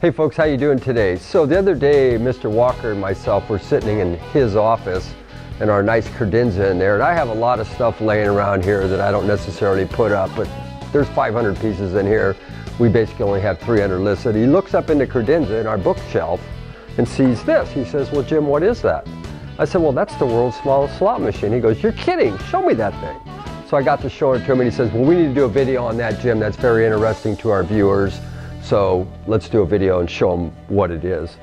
Hey folks, how you doing today? So the other day, Mr. Walker and myself were sitting in his office in our nice credenza in there, and I have a lot of stuff laying around here that I don't necessarily put up, but there's 500 pieces in here. We basically only have 300 listed. He looks up in the credenza in our bookshelf and sees this. He says, well, Jim, what is that? I said, well, that's the world's smallest slot machine. He goes, you're kidding, show me that thing. So I got to show it to him, and he says, well, we need to do a video on that, Jim. That's very interesting to our viewers. So let's do a video and show them what it is.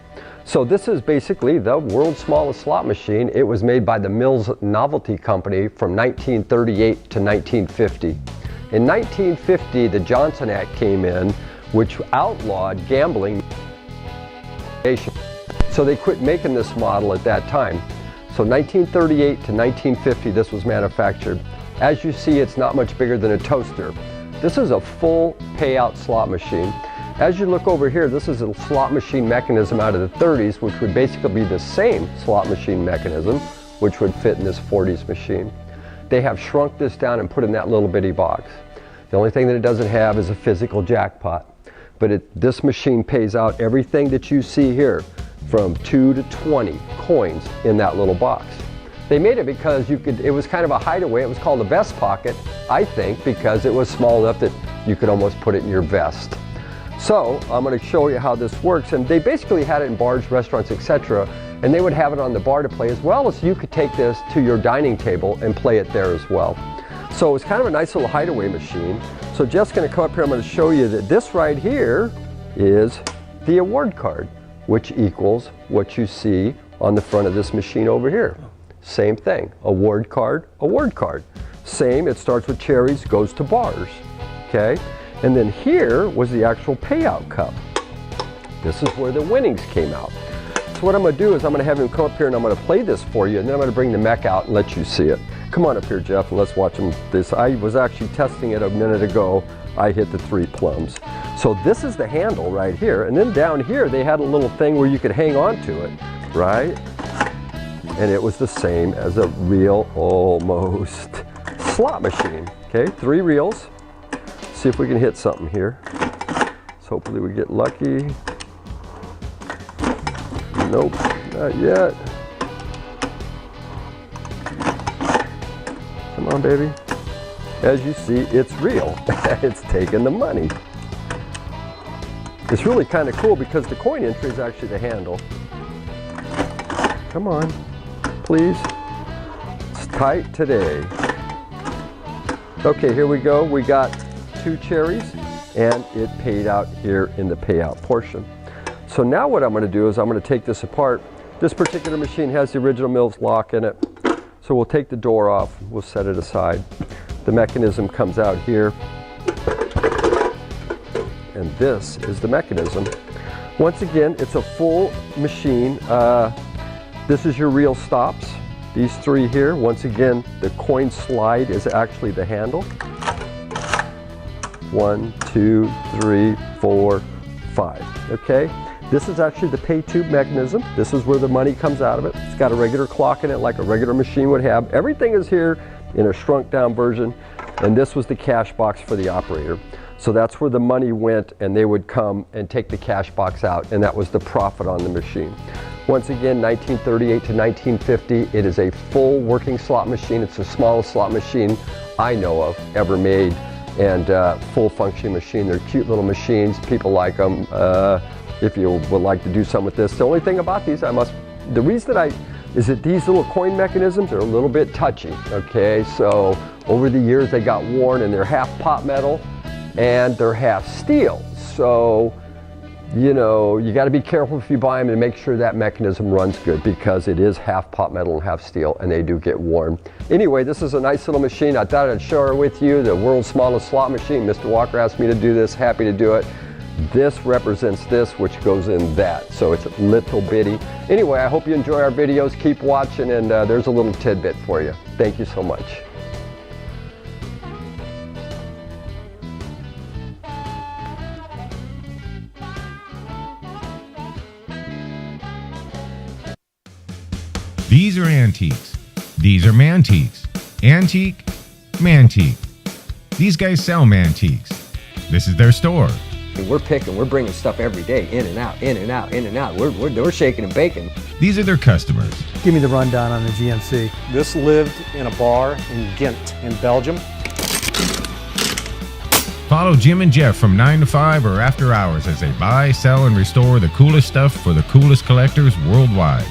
So this is basically the world's smallest slot machine. It was made by the Mills Novelty Company from 1938 to 1950. In 1950, the Johnson Act came in, which outlawed gambling. So they quit making this model at that time. So 1938 to 1950, this was manufactured. As you see, it's not much bigger than a toaster. This is a full payout slot machine. As you look over here, this is a slot machine mechanism out of the 30s, which would basically be the same slot machine mechanism, which would fit in this 40s machine. They have shrunk this down and put in that little bitty box. The only thing that it doesn't have is a physical jackpot. But this machine pays out everything that you see here, from 2 to 20 coins in that little box. They made it because it was kind of a hideaway. It was called a vest pocket, I think, because it was small enough that you could almost put it in your vest. So I'm going to show you how this works, and they basically had it in bars, restaurants, etc., and they would have it on the bar to play, as well as you could take this to your dining table and play it there as well. So it's kind of a nice little hideaway machine. So Jeff's going to come up here. I'm going to show you that this right here is the award card, which equals what you see on the front of this machine over here. Same thing, award card, award card. Same, it starts with cherries, goes to bars, okay? And then here was the actual payout cup. This is where the winnings came out. So what I'm going to do is I'm going to have him come up here and I'm going to play this for you, and then I'm going to bring the mech out and let you see it. Come on up here, Jeff, and let's watch him. I was actually testing it a minute ago. I hit the 3 plums. So this is the handle right here, and then down here they had a little thing where you could hang on to it, right? And it was the same as a real, almost, slot machine. Okay, 3 reels. See if we can hit something here. So hopefully we get lucky. Nope, not yet. Come on, baby. As you see, it's real. It's taking the money. It's really kind of cool because the coin entry is actually the handle. Come on, please. It's tight today. Okay, here we go. We got 2 cherries, and it paid out here in the payout portion. So now what I'm going to do is I'm going to take this apart. This particular machine has the original Mills lock in it. So we'll take the door off, we'll set it aside. The mechanism comes out here, and this is the mechanism. Once again, it's a full machine. This is your reel stops, these 3 here. Once again, the coin slide is actually the handle. 1, 2, 3, 4, 5, okay? This is actually the pay tube mechanism. This is where the money comes out of it. It's got a regular clock in it like a regular machine would have. Everything is here in a shrunk down version, and this was the cash box for the operator. So that's where the money went, and they would come and take the cash box out, and that was the profit on the machine. Once again, 1938 to 1950, it is a full working slot machine. It's the smallest slot machine I know of ever made, and full functioning machine. They're cute little machines. People like them. If you would like to do something with this. The only thing about these, the reason is that these little coin mechanisms are a little bit touchy, okay? So over the years they got worn, and they're half pot metal and they're half steel. So, you know, you got to be careful if you buy them and make sure that mechanism runs good, because it is half pot metal and half steel, and they do get worn. Anyway, this is a nice little machine. I thought I'd share it with you, the world's smallest slot machine. Mr. Walker asked me to do this, happy to do it. This represents this, which goes in that, so it's little bitty. Anyway, I hope you enjoy our videos. Keep watching, and there's a little tidbit for you. Thank you so much. These are antiques. These are mantiques. Antique, mantique. These guys sell mantiques. This is their store. We're picking, we're bringing stuff every day, in and out, in and out, in and out. We're shaking and baking. These are their customers. Give me the rundown on the GMC. This lived in a bar in Ghent in Belgium. Follow Jim and Jeff from 9 to 5 or after hours as they buy, sell, and restore the coolest stuff for the coolest collectors worldwide.